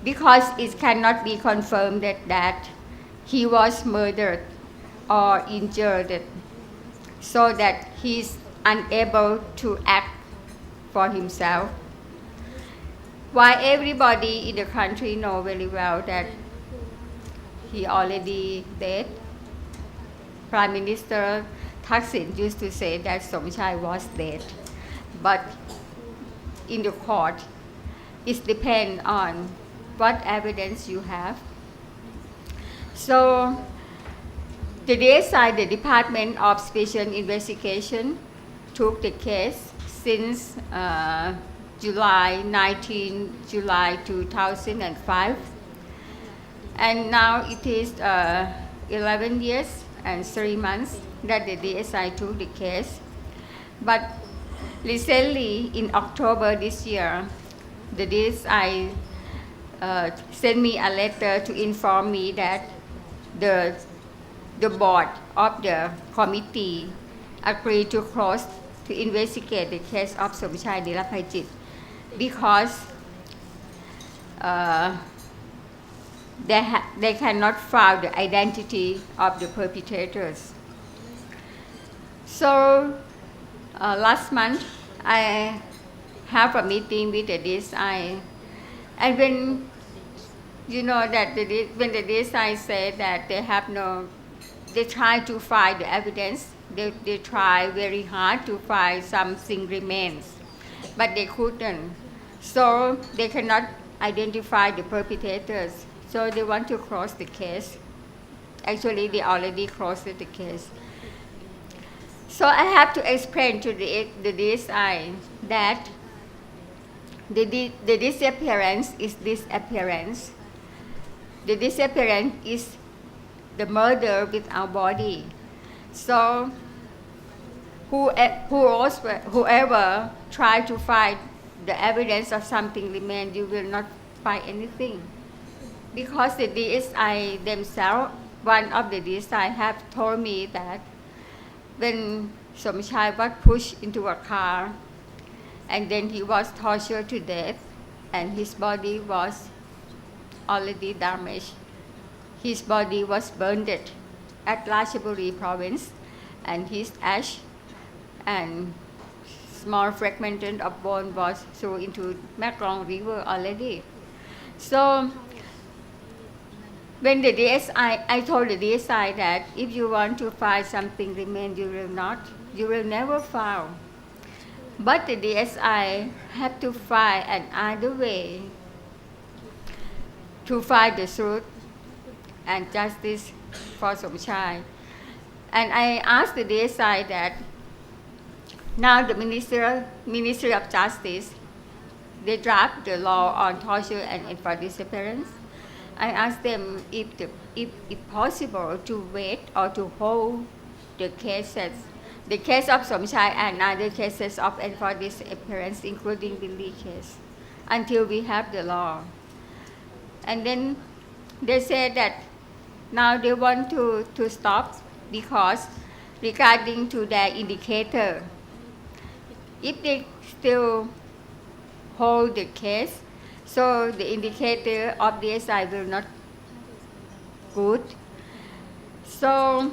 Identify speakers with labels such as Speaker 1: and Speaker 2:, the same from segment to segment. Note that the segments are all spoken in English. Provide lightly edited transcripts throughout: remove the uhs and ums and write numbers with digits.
Speaker 1: because it cannot be confirmed that he was murdered or injured, so that he's unable to act for himself. While everybody in the country know very well that he already dead, Prime Minister Thaksin used to say that Somchai was dead. But in the court, it depends on what evidence you have. So the DSI, the Department of Special Investigation, took the case since July 2005, and now it is 11 years and 3 months that the DSI took the case. But recently, in October this year, the DSI sent me a letter to inform me that the board of the committee agreed to close to investigate the case of Somchai Niraphaichit because they cannot find the identity of the perpetrators. So last month I have a meeting with the DSI, and when you know that when the DSI said that they try to find the evidence, they try very hard to find something remains, but they couldn't. So they cannot identify the perpetrators. So they want to close the case. Actually, they already closed the case. So I have to explain to the DSI that the disappearance is disappearance. The disappearance is the murder without body. So whoever try to find the evidence of something remain, you will not find anything. Because the DSI themselves, one of the DSI have told me that when Somchai was pushed into a car and then he was tortured to death and his body was already damaged. His body was burned at Ratchaburi province, and his ash and small fragment of bone was thrown into Mekong River already. So when the DSI, I told the DSI that if you want to find something remain, you will never find. But the DSI have to find another way to find the truth and justice for Somchai. And I asked the DSI that now the Ministry of Justice, they draft the law on torture and enforced disappearance. I asked them if possible to wait or to hold the cases, the case of Somchai and other cases of enforced disappearance, including Billy case, until we have the law. And then they said that now they want to stop because regarding to their indicator, if they still hold the case, so the indicator of the SI will not good. So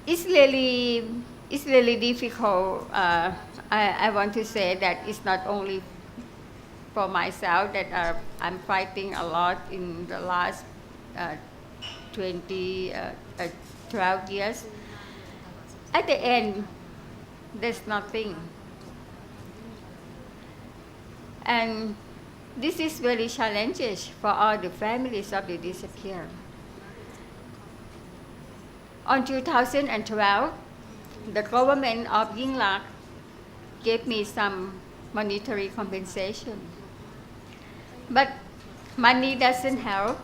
Speaker 1: it's really difficult. I want to say that it's not only for myself that I'm fighting a lot in the last 12 years. At the end, there's nothing. And this is very challenging for all the families of the disappeared. On 2012, the government of Yingluck gave me some monetary compensation. But money doesn't help.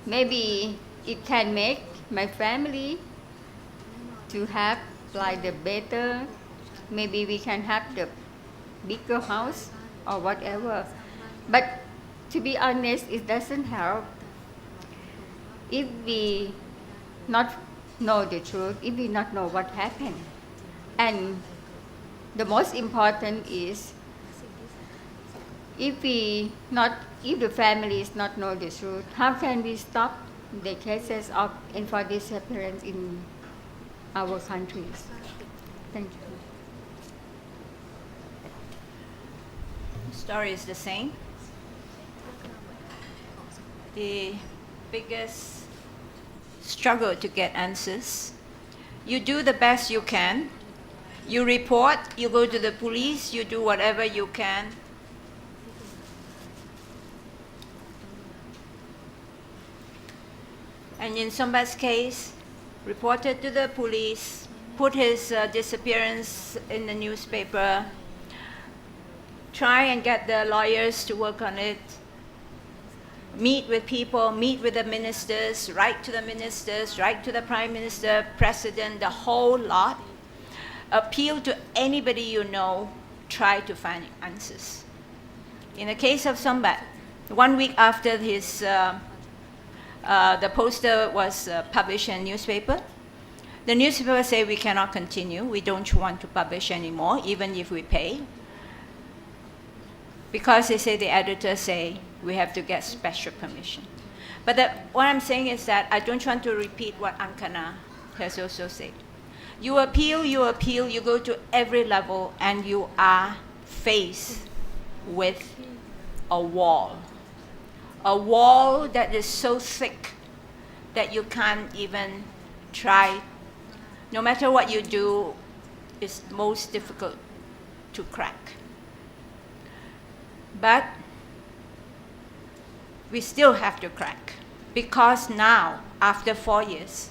Speaker 1: Maybe it can make my family to have like the better, maybe we can have the bigger house or whatever. But to be honest, it doesn't help. If we not know the truth, if we not know what happened. And the most important is if the families not know the truth, how can we stop the cases of enforced disappearance in our countries? Thank you.
Speaker 2: The story is the same. The biggest struggle to get answers. You do the best you can. You report, you go to the police, you do whatever you can. And in Sombat's case, reported to the police, put his disappearance in the newspaper, try and get the lawyers to work on it, meet with people, meet with the ministers, write to the Prime Minister, President, the whole lot. Appeal to anybody you know, try to find answers. In the case of Sombat, 1 week after his, the poster was published in a newspaper, the newspaper say we cannot continue, we don't want to publish anymore, even if we pay. Because they say, the editors say, we have to get special permission. But what I'm saying is that I don't want to repeat what Ankana has also said. You appeal, you go to every level, and you are faced with a wall. A wall that is so thick that you can't even try. No matter what you do, it's most difficult to crack. But we still have to crack, because now, after 4 years,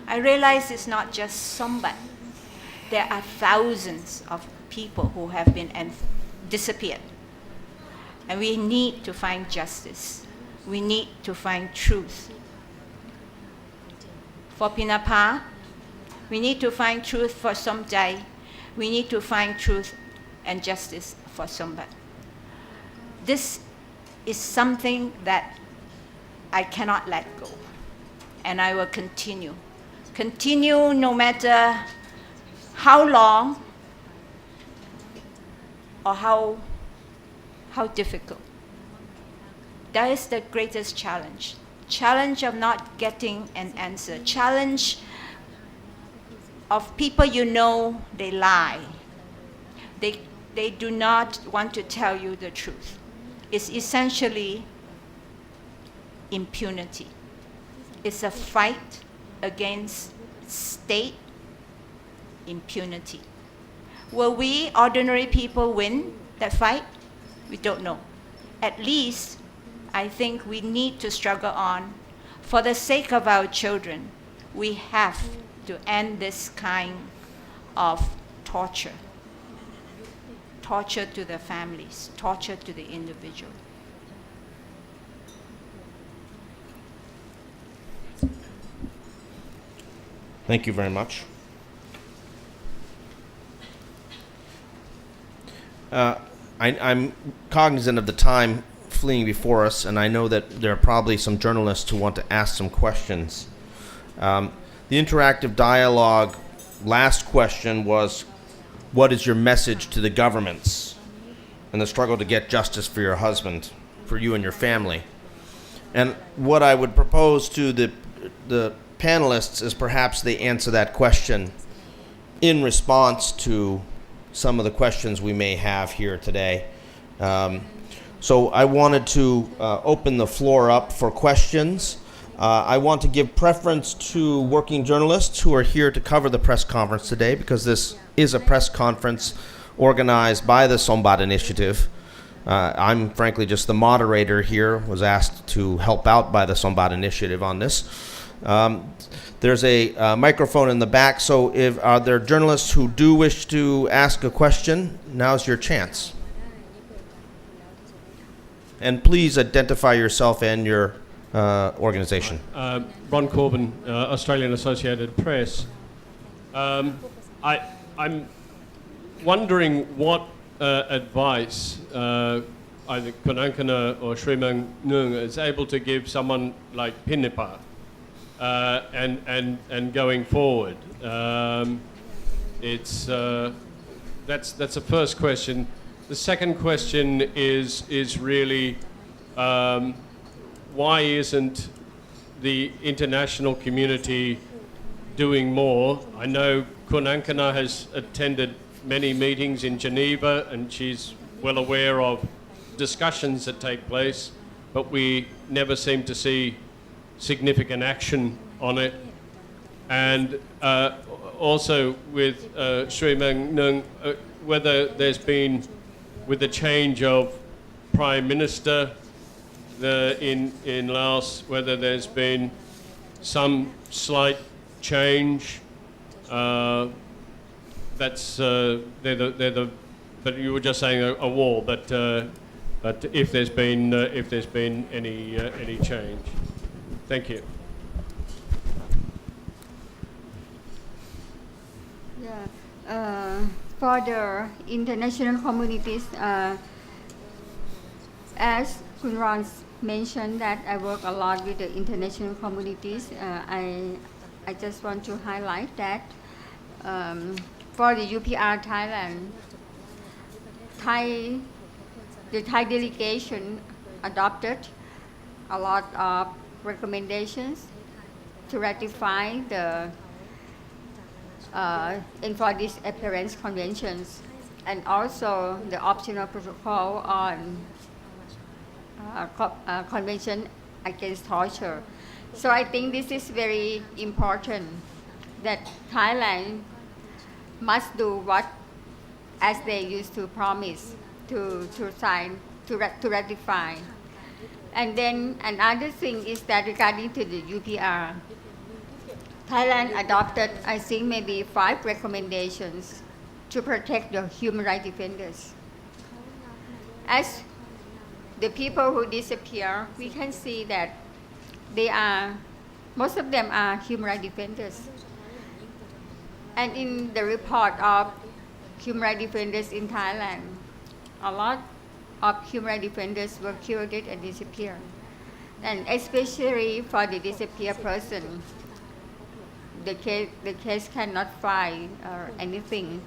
Speaker 2: I realize it's not just Sombat. There are thousands of people who have been disappeared. And we need to find justice. We need to find truth. For Pinapa, we need to find truth for Somjai. We need to find truth and justice for Sombat. This is something that I cannot let go. And I will continue. Continue no matter how long or how difficult. That is the greatest challenge. Challenge of not getting an answer. Challenge of people you know, they lie. They do not want to tell you the truth. It's essentially impunity. It's a fight against state impunity. Will we, ordinary people, win that fight? We don't know. At least, I think we need to struggle on. For the sake of our children, we have to end this kind of torture. Torture to the families, torture to the individual.
Speaker 3: Thank you very much. I'm cognizant of the time fleeing before us, and I know that there are probably some journalists who want to ask some questions. The interactive dialogue last question was, what is your message to the governments in the struggle to get justice for your husband, for you and your family? And what I would propose to the panelists is perhaps they answer that question in response to some of the questions we may have here today. So I wanted to open the floor up for questions. I want to give preference to working journalists who are here to cover the press conference today, because this is a press conference organized by the Sombat Initiative. I'm frankly just the moderator here, was asked to help out by the Sombat Initiative on this. There's a microphone in the back, so if are there journalists who do wish to ask a question, now's your chance. And please identify yourself and your organization.
Speaker 4: Ron Corbin, Australian Associated Press. I'm wondering what advice either Kunankana or Srimang Nung is able to give someone like Pinapa and going forward. That's the first question. The second question is really why isn't the international community doing more? I know Kunankana has attended many meetings in Geneva and she's well aware of discussions that take place, but we never seem to see significant action on it. And also with Sri Mang Nung, whether there's been, with the change of Prime Minister in Laos, whether there's been some slight change. That's but you were just saying a war, but if there's been any change. Thank you.
Speaker 1: Yeah. For the international communities, as Kun Ron mentioned that I work a lot with the international communities, I just want to highlight that for the UPR Thailand, the Thai delegation adopted a lot of recommendations to ratify the for Disappearance conventions, and also the optional protocol on convention against torture. So I think this is very important that Thailand must do what as they used to promise to sign to ratify. And then another thing is that regarding to the UPR, Thailand adopted, I think, maybe 5 recommendations to protect the human rights defenders. As the people who disappear, we can see that most of them are human rights defenders. And in the report of human rights defenders in Thailand, a lot of human rights defenders were killed and disappeared. And especially for the disappeared person, the case cannot file or anything.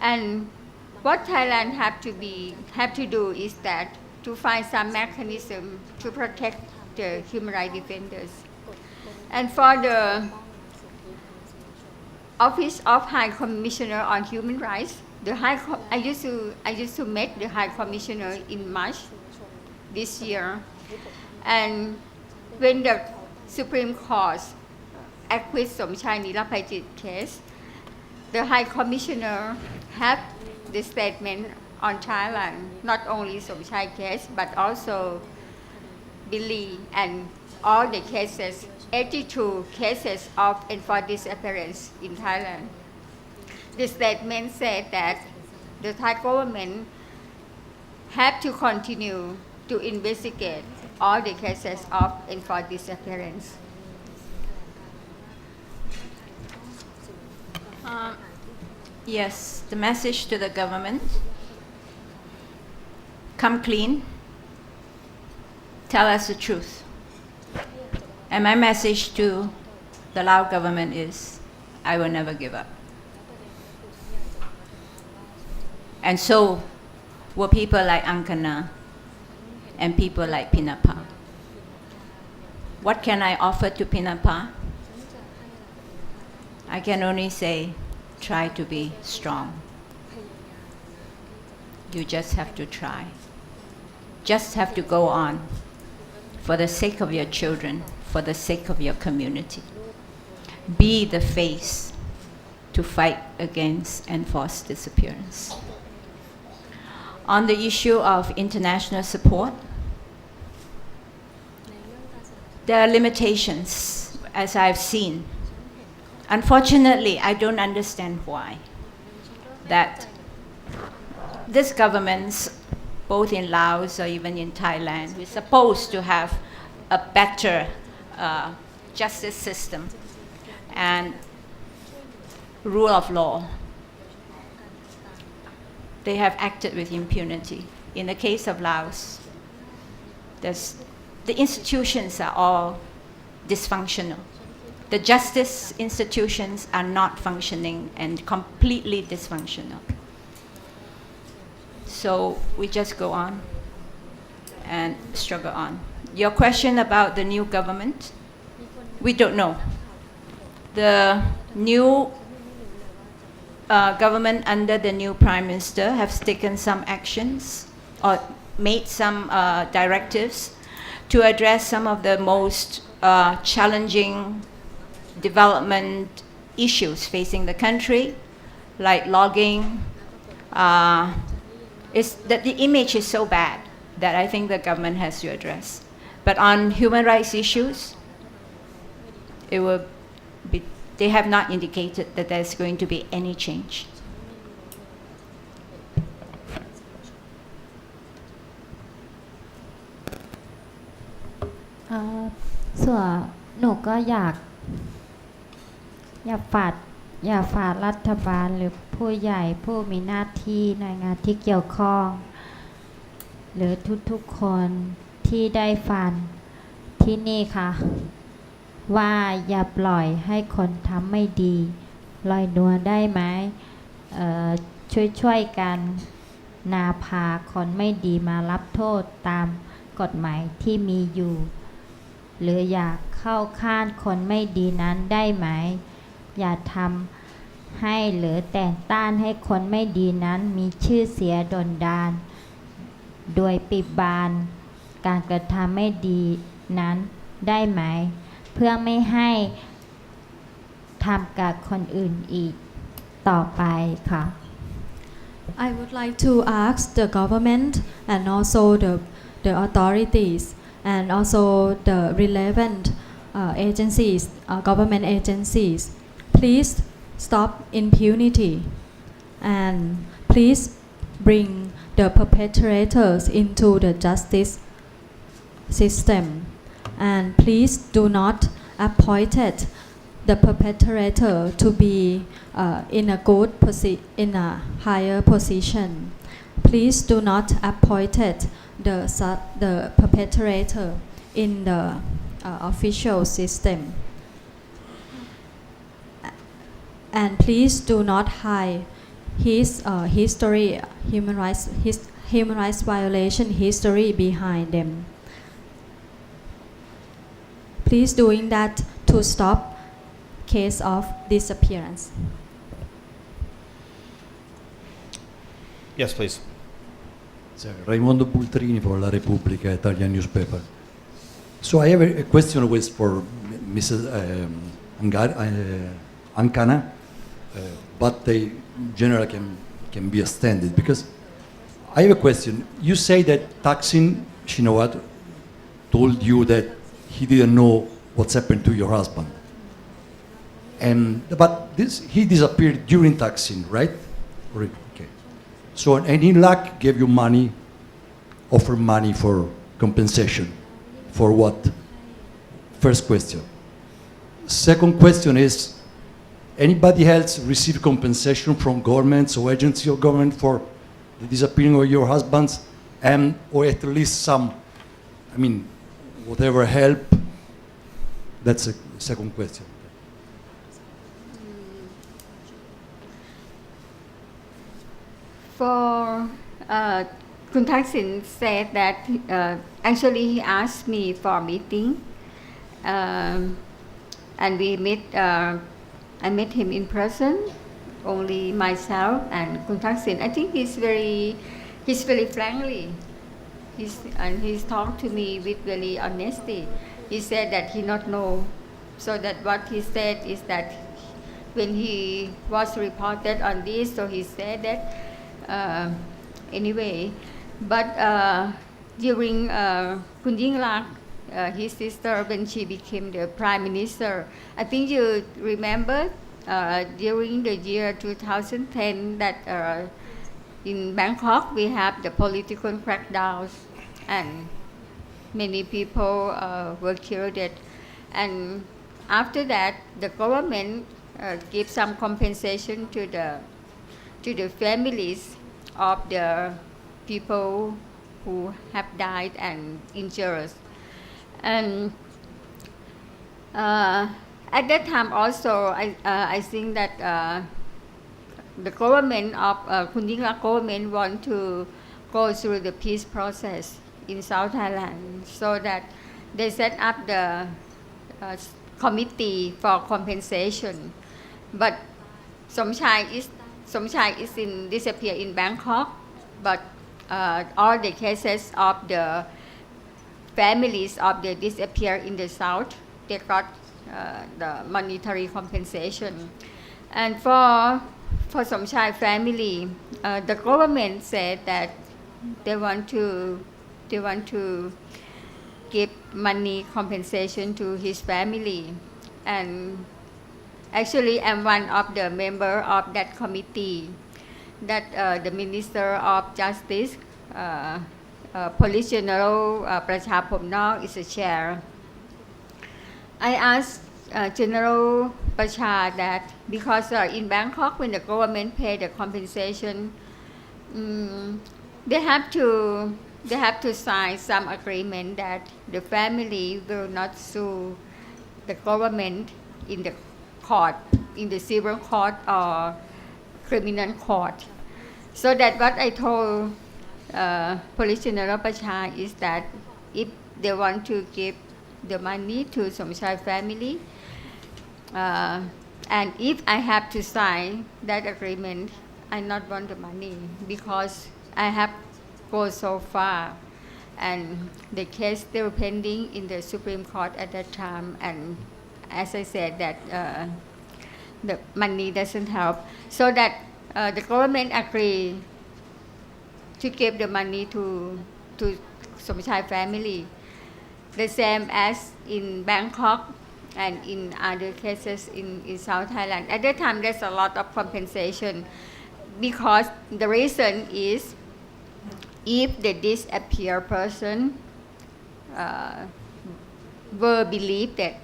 Speaker 1: And what Thailand have to do is that to find some mechanism to protect the human rights defenders. And for the Office of High Commissioner on Human Rights, I used to meet the High Commissioner in March this year, and when the Supreme Court acquit Somchai Nirapaijit case, the High Commissioner had the statement on Thailand, not only Somchai case, but also Billy and all the cases, 82 cases of enforced disappearance in Thailand. The statement said that the Thai government have to continue to investigate all the cases of enforced disappearance.
Speaker 2: Yes, the message to the government: come clean, tell us the truth. And my message to the Lao government is, I will never give up. And so will people like Ankana and people like Pinapa. What can I offer to Pinapa? I can only say, try to be strong. You just have to try. Just have to go on for the sake of your children, for the sake of your community. Be the face to fight against enforced disappearance. On the issue of international support, there are limitations, as I've seen. Unfortunately, I don't understand why. That this governments, both in Laos or even in Thailand, we're supposed to have a better justice system and rule of law. They have acted with impunity. In the case of Laos, the institutions are all dysfunctional. The justice institutions are not functioning and completely dysfunctional. So we just go on and struggle on. Your question about the new government, we don't know. The new government under the new prime minister have taken some actions or made some directives to address some of the most challenging development issues facing the country, like logging. It's that the image is so bad that I think the government has to address. But on human rights issues, it will be, they have not indicated that there's going to be any change.
Speaker 5: ส่วนหนูก็อยากฝากรัฐบาลหรือผู้ใหญ่ผู้มีหน้าที่หน่วยงานที่เกี่ยวข้องหรือทุกๆคนที่ได้ฟังที่นี่ค่ะว่าอย่าปล่อยให้คนทำไม่ดีลอยนวลได้ไหมช่วยกันนาพาคนไม่ดีมารับโทษตามกฎหมายที่มีอยู่หรืออยากเข้าข้างคนไม่ดีนั้นได้ไหมอย่าทำให้หรือแต่งต้านให้คนไม่ดีนั้นมีชื่อเสียดลดาลโดยปิดบังการกระทำไม่ดีนั้นได้ไหมเพื่อไม่ให้ทำกับคนอื่นอีกต่อไปค่ะ
Speaker 6: I would like to ask the government and also the authorities and also the relevant agencies, government agencies, please stop impunity and please bring the perpetrators into the justice system and please do not appoint the perpetrator to be in a in a higher position. Please do not appoint the perpetrator in the official system. And please do not hide his history, his human rights violation history behind them. Please doing that to stop case of disappearance.
Speaker 3: Yes, please.
Speaker 7: Raimondo Bultrini for La Repubblica Italian newspaper. So I have a question with for Mrs. Ankana, but they generally can be extended because I have a question. You say that Thaksin Shinawatra told you that he didn't know what's happened to your husband, but he disappeared during Thaksin, right? Okay. So and Inlak gave you money, offered money for compensation, for what? First question. Second question is, anybody else receive compensation from governments or agency of government for the disappearing of your husbands, and or at least some, I mean, whatever help? That's a second question.
Speaker 1: For Kun Thaksin said that actually he asked me for a meeting, and we met. I met him in person, only myself and Kun Thaksin. I think he's very friendly. He's talked to me with very honesty. He said that he not know, so that what he said is that when he was reported on this, so he said that anyway. But during Kun Yingluck, his sister, when she became the prime minister, I think you remember during the year 2010 that in Bangkok we have the political crackdowns and many people were killed. And after that, the government gave some compensation to the families of the people who have died and injured. And at that time also, I think that the government of Kun Yingluck government want to go through the peace process in South Thailand, so that they set up the committee for compensation. But Somchai is in disappear in Bangkok, but all the cases of the families of the disappear in the south, they got the monetary compensation. And for Somchai family, the government said that they want to give money compensation to his family. And actually, I'm one of the member of that committee that the Minister of Justice, Police General Prachapom now is the chair. I asked General Pacha that because in Bangkok, when the government pay the compensation, they have to sign some agreement that the family will not sue the government in the court, in the civil court or criminal court. So that what I told Police General Pacha is that if they want to give the money to Somchai family, and if I have to sign that agreement, I not want the money because I have go so far, and the case still pending in the Supreme Court at that time. And as I said, that the money doesn't help, so that the government agree to give the money to Somchai family, the same as in Bangkok and in other cases in South Thailand. At that time, there's a lot of compensation because the reason is if the disappeared person were believed that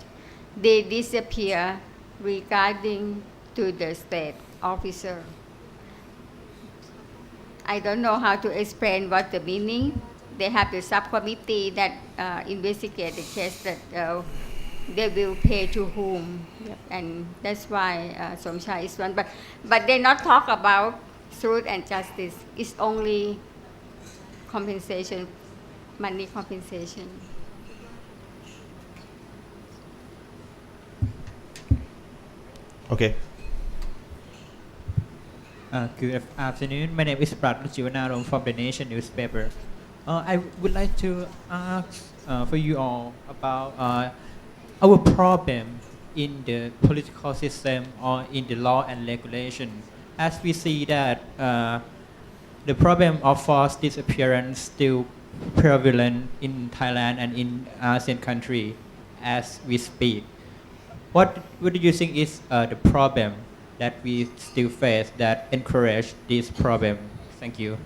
Speaker 1: they disappear regarding to the state officer. I don't know how to explain what the meaning. They have the subcommittee that investigate the case that they will pay to whom. Yep. And that's why Somchai is one. But they not talk about truth and justice. It's only compensation, money compensation.
Speaker 3: Okay.
Speaker 8: Good afternoon. My name is Prat Jiwanarom from the Nation newspaper. I would like to ask for you all about our problem in the political system or in the law and regulation. As we see that the problem of forced disappearance still prevalent in Thailand and in ASEAN country as we speak. What do you think is the problem that we still face that encourage this problem? Thank you.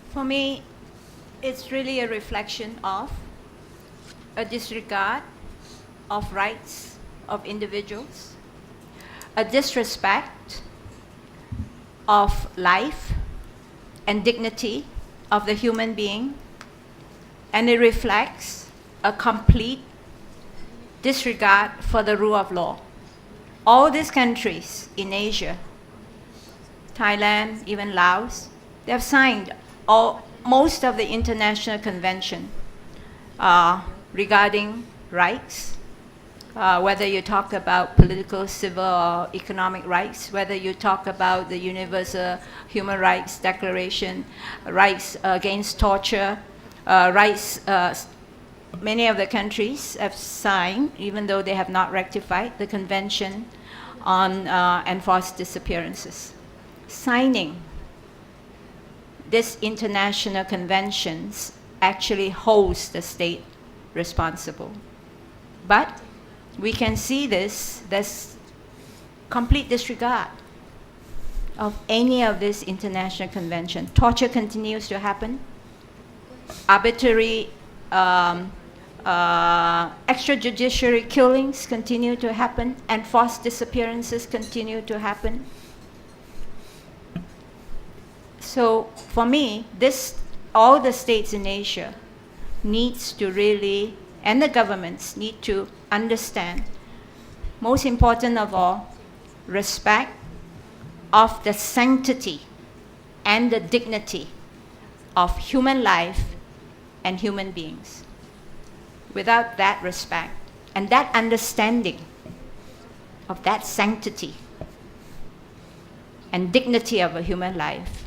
Speaker 2: For me, it's really a reflection of a disregard of rights of individuals, a disrespect of life and dignity of the human being, and it reflects a complete disregard for the rule of law. All these countries in Asia, Thailand, even Laos, they have signed most of the international convention regarding rights, whether you talk about political, civil, or economic rights, whether you talk about the Universal Human Rights Declaration, rights against torture, rights. Many of the countries have signed, even though they have not ratified, the Convention on Enforced Disappearances. Signing these international conventions actually holds the state responsible. But we can see there's complete disregard of any of this international convention. Torture continues to happen. Arbitrary extrajudiciary killings continue to happen, and forced disappearances continue to happen. So for me, all the states in Asia needs to really, and the governments need to understand, most important of all, respect of the sanctity and the dignity of human life and human beings. Without that respect and that understanding of that sanctity and dignity of a human life,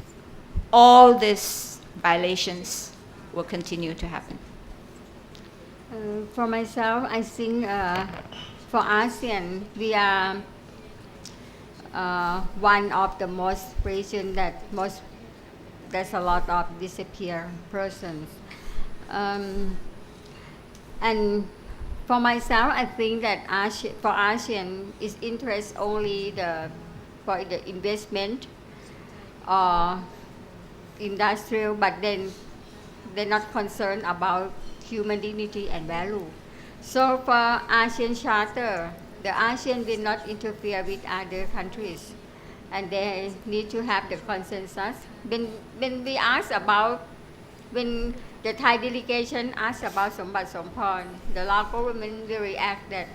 Speaker 2: all these violations will continue to happen.
Speaker 1: For myself, I think for ASEAN, we are one of the most region that there's a lot of disappeared persons. And for myself, I think that for ASEAN, its interest only for the investment or industrial, but then they're not concerned about human dignity and value. So for ASEAN Charter, the ASEAN will not interfere with other countries, and they need to have the consensus. When we ask about, when the Thai delegation asked about Sombat Somporn, the local government will react that,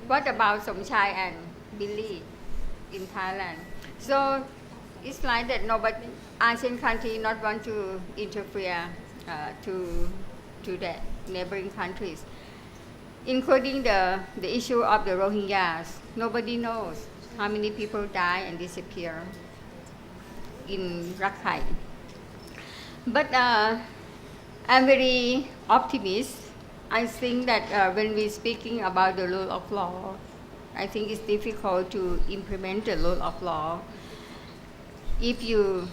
Speaker 1: what about Somchai and Billy in Thailand? So it's like that nobody, ASEAN country not want to interfere to the neighboring countries, including the issue of the Rohingyas. Nobody knows how many people die and disappear in Rakhine. But I'm very optimistic. I think that when we're speaking about the rule of law, I think it's difficult to implement the rule of law if you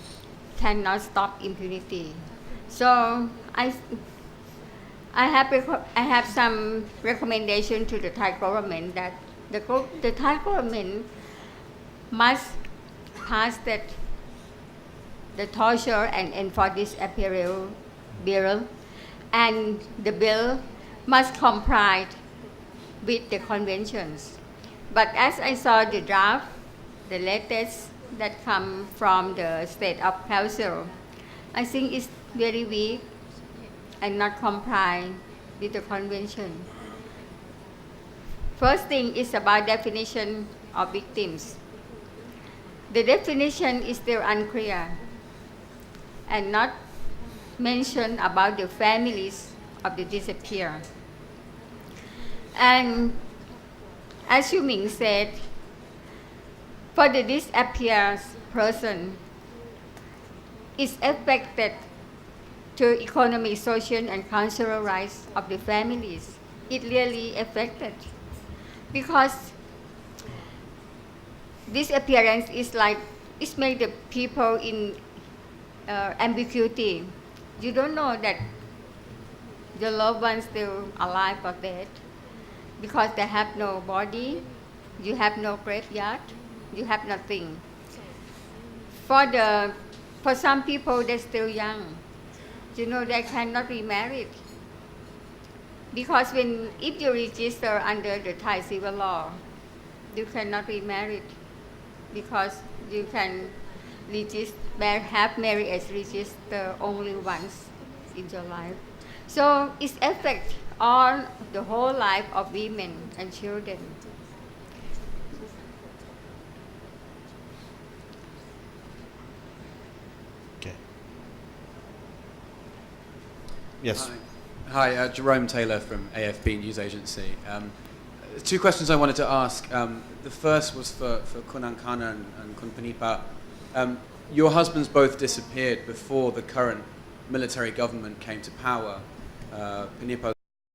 Speaker 1: cannot stop impunity. So I have some recommendation to the Thai government that the Thai government must pass the torture and enforce disappearance bill, and the bill must comply with the conventions. But as I saw the draft, the latest that come from the State of Council, I think it's very weak and not comply with the convention. First thing is about definition of victims. The definition is still unclear and not mentioned about the families of the disappeared. And as Yu Ming said, for the disappeared person, is affected to economic, social, and cultural rights of the families. It really affected because disappearance is like, it's made the people in ambiguity. You don't know that the loved ones still alive or dead because they have no body, you have no graveyard, you have nothing. For some people, they're still young. You know, they cannot be married. Because if you register under the Thai civil law, you cannot be married because you can have marriage as registered only once in your life. So it affects all the whole life of women and children.
Speaker 3: Okay. Yes.
Speaker 9: Hi, Jerome Taylor from AFP News Agency. Two questions I wanted to ask. The first was for Kunankana and Kunpanipa. Your husbands both disappeared before the current military government came to power. Panipa